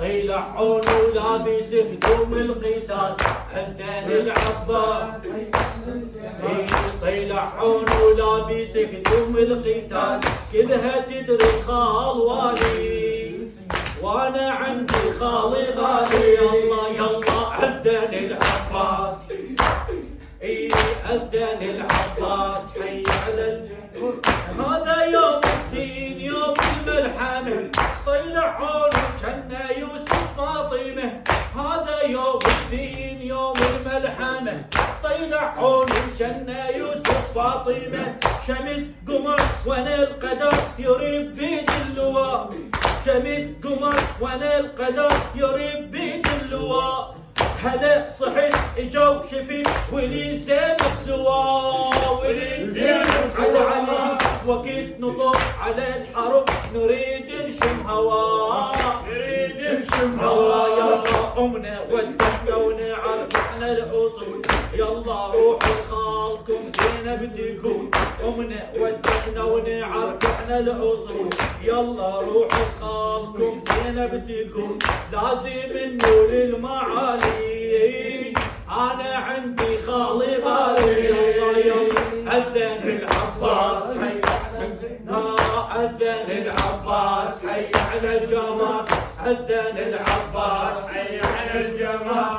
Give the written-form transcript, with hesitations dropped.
طلعون ولابس هدوم القتال أذان العباس. طلعون ولابس هدوم القتال كلها تدري خال والي، وانا عندي خالي غالي. يلا يلا أذان العباس، أذان العباس حي على الجهود. هذا يوم الدين يوم الملحمة، طلعون كنا يوسف فاطمة. هذا يوم الدين يوم الملحمة، طلعون كنا يوسف فاطمة. شمس قمر وانا القدر يريد بيد اللواء، شمس قمر وانا القدر يريد بيد اللواء. هلا صحيت اجوا شفت ولي زين السوا، ولي زين على وقت نطف على الحرب نريد نشم هوا، نريد نشم هوا. يلا امنا ودنا ونعرف احنا الاصول، يلا روحوا خالكم زينب تقول. امنا ودنا ونعرف احنا الاصول، يلا روحوا خالكم زينب تقول. لازم نقول المعالي انا عندي خالي غالي. يلا يلا اذان العباس حي اذان العباس حي على الجمال، اذان العباس حي على الجمال.